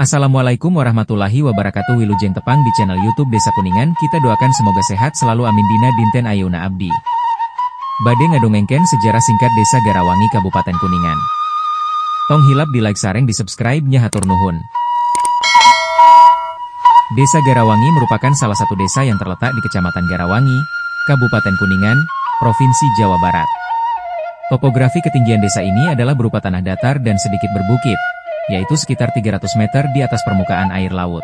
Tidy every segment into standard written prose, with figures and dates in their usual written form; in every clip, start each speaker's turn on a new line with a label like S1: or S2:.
S1: Assalamualaikum warahmatullahi wabarakatuh. Wilujeng tepang di channel YouTube Desa Kuningan. Kita doakan semoga sehat selalu, amin. Dina Dinten Ayeuna Abdi bade ngadongengken sejarah singkat Desa Garawangi Kabupaten Kuningan. Tong hilap di like, sareng di subscribe nya, hatur nuhun. Desa Garawangi merupakan salah satu desa yang terletak di Kecamatan Garawangi, Kabupaten Kuningan, Provinsi Jawa Barat. Topografi ketinggian desa ini adalah berupa tanah datar dan sedikit berbukit, yaitu sekitar 300 meter di atas permukaan air laut.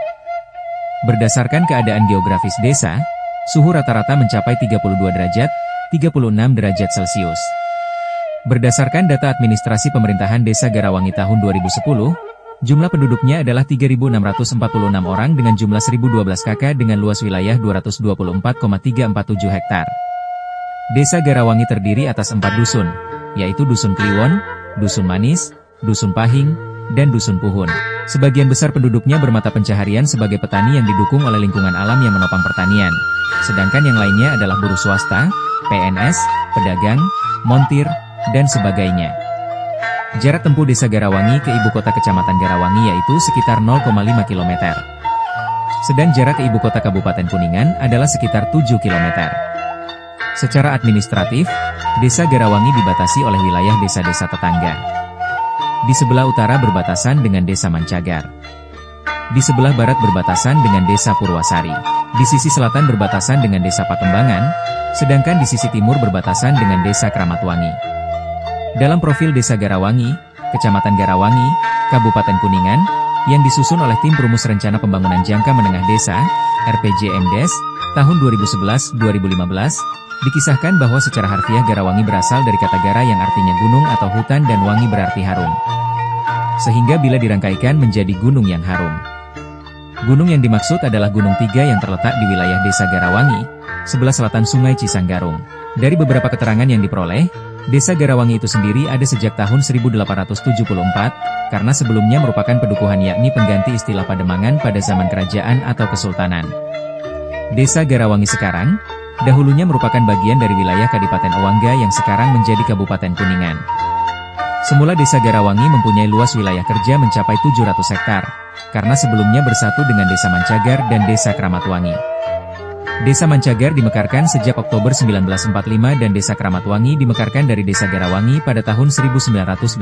S1: Berdasarkan keadaan geografis desa, suhu rata-rata mencapai 32 derajat, 36 derajat Celcius. Berdasarkan data administrasi pemerintahan Desa Garawangi tahun 2010, jumlah penduduknya adalah 3.646 orang dengan jumlah 1.012 KK dengan luas wilayah 224,347 hektar. Desa Garawangi terdiri atas 4 dusun, yaitu Dusun Kliwon, Dusun Manis, Dusun Pahing, dan Dusun Puhun. Sebagian besar penduduknya bermata pencaharian sebagai petani yang didukung oleh lingkungan alam yang menopang pertanian, sedangkan yang lainnya adalah buruh swasta, PNS, pedagang, montir, dan sebagainya. Jarak tempuh Desa Garawangi ke ibu kota Kecamatan Garawangi yaitu sekitar 0,5 km. Sedang jarak ke ibu kota Kabupaten Kuningan adalah sekitar 7 km. Secara administratif, Desa Garawangi dibatasi oleh wilayah desa-desa tetangga. Di sebelah utara berbatasan dengan Desa Mancagar. Di sebelah barat berbatasan dengan Desa Purwasari. Di sisi selatan berbatasan dengan Desa Pakembangan, sedangkan di sisi timur berbatasan dengan Desa Kramatwangi. Dalam profil Desa Garawangi, Kecamatan Garawangi, Kabupaten Kuningan, yang disusun oleh Tim Perumus Rencana Pembangunan Jangka Menengah Desa, RPJMDes, tahun 2011-2015, dikisahkan bahwa secara harfiah Garawangi berasal dari kata gara yang artinya gunung atau hutan dan wangi berarti harum. Sehingga bila dirangkaikan menjadi gunung yang harum. Gunung yang dimaksud adalah Gunung Tiga yang terletak di wilayah Desa Garawangi, sebelah selatan Sungai Cisanggarung. Dari beberapa keterangan yang diperoleh, Desa Garawangi itu sendiri ada sejak tahun 1874, karena sebelumnya merupakan pedukuhan yakni pengganti istilah Pademangan pada zaman kerajaan atau kesultanan. Desa Garawangi sekarang, dahulunya merupakan bagian dari wilayah Kadipaten Owangga yang sekarang menjadi Kabupaten Kuningan. Semula Desa Garawangi mempunyai luas wilayah kerja mencapai 700 hektar, karena sebelumnya bersatu dengan Desa Mancagar dan Desa Kramatwangi. Desa Mancagar dimekarkan sejak Oktober 1945 dan Desa Kramatwangi dimekarkan dari Desa Garawangi pada tahun 1983.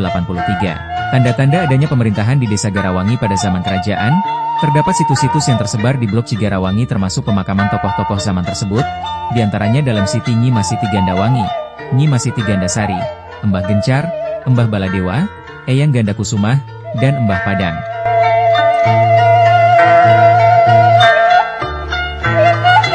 S1: Tanda-tanda adanya pemerintahan di Desa Garawangi pada zaman kerajaan, terdapat situs-situs yang tersebar di Blok Cigarawangi termasuk pemakaman tokoh-tokoh zaman tersebut, diantaranya dalam Siti Nyi Masiti Gandawangi, Nyi Masiti Gandasari, Embah Gencar, Embah Baladewa, Eyang Gandakusumah, dan Embah Padang.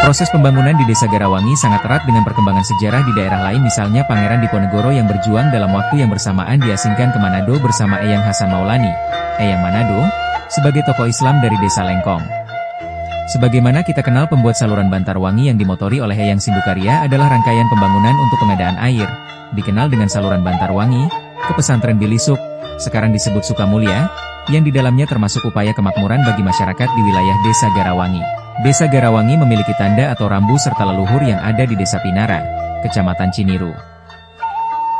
S1: Proses pembangunan di Desa Garawangi sangat erat dengan perkembangan sejarah di daerah lain, misalnya Pangeran Diponegoro yang berjuang dalam waktu yang bersamaan diasingkan ke Manado bersama Eyang Hasan Maulani, Eyang Manado, sebagai tokoh Islam dari Desa Lengkong. Sebagaimana kita kenal pembuat saluran Bantarwangi yang dimotori oleh Eyang Sindukarya adalah rangkaian pembangunan untuk pengadaan air, dikenal dengan saluran Bantarwangi, ke pesantren Bilisuk, sekarang disebut Sukamulya, yang di dalamnya termasuk upaya kemakmuran bagi masyarakat di wilayah Desa Garawangi. Desa Garawangi memiliki tanda atau rambu serta leluhur yang ada di Desa Pinara, Kecamatan Ciniru.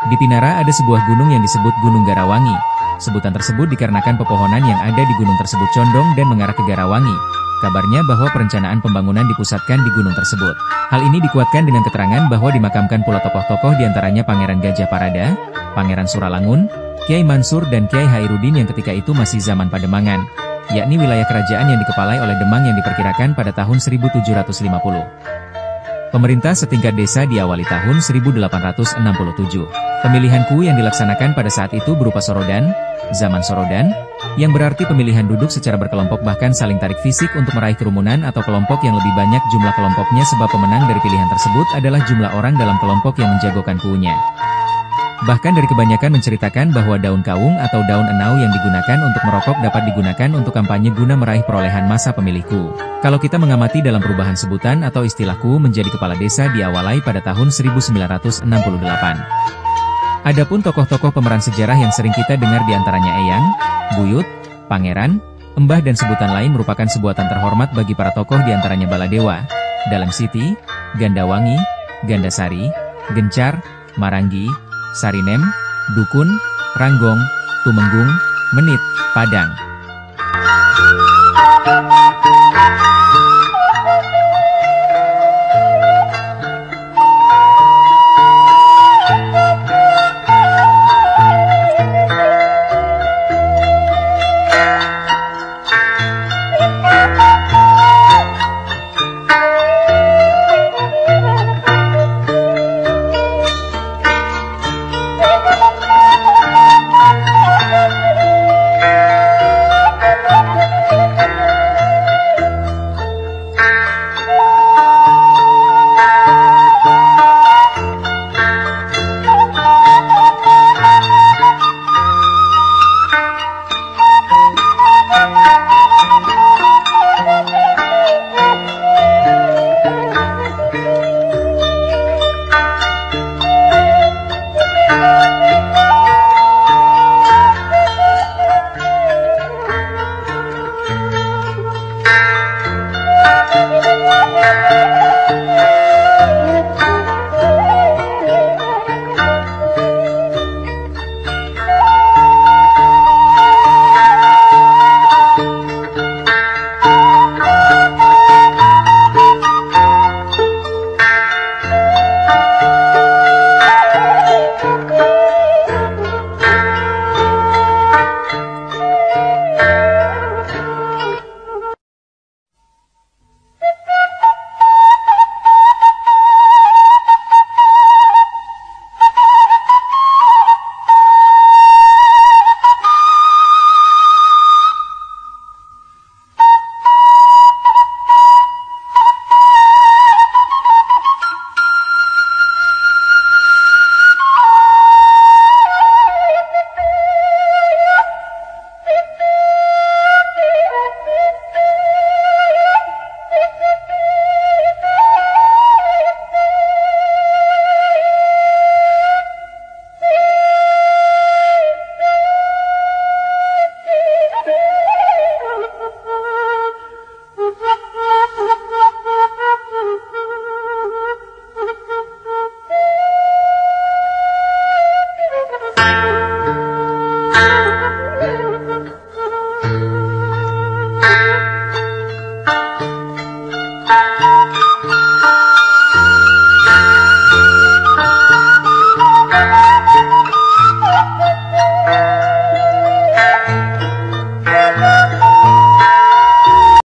S1: Di Pinara ada sebuah gunung yang disebut Gunung Garawangi. Sebutan tersebut dikarenakan pepohonan yang ada di gunung tersebut condong dan mengarah ke Garawangi. Kabarnya bahwa perencanaan pembangunan dipusatkan di gunung tersebut. Hal ini dikuatkan dengan keterangan bahwa dimakamkan pula tokoh-tokoh diantaranya Pangeran Gajah Parada, Pangeran Suralangun, Kiai Mansur dan Kiai Hairudin yang ketika itu masih zaman Pademangan, yakni wilayah kerajaan yang dikepalai oleh Demang yang diperkirakan pada tahun 1750. Pemerintah setingkat desa diawali tahun 1867. Pemilihan kuwu yang dilaksanakan pada saat itu berupa sorodan, zaman sorodan, yang berarti pemilihan duduk secara berkelompok bahkan saling tarik fisik untuk meraih kerumunan atau kelompok yang lebih banyak jumlah kelompoknya, sebab pemenang dari pilihan tersebut adalah jumlah orang dalam kelompok yang menjagokan kuwunya. Bahkan dari kebanyakan menceritakan bahwa daun kawung atau daun enau yang digunakan untuk merokok dapat digunakan untuk kampanye guna meraih perolehan massa pemilihku. Kalau kita mengamati dalam perubahan sebutan atau istilah kuwu menjadi kepala desa diawali pada tahun 1968. Adapun tokoh-tokoh pemeran sejarah yang sering kita dengar diantaranya Eyang, Buyut, Pangeran, Embah dan sebutan lain merupakan sebutan terhormat bagi para tokoh diantaranya Baladewa, Dalam Siti, Gandawangi, Gandasari, Gencar, Maranggi, Sarinem, Dukun, Ranggong, Tumenggung, Menit, Padang.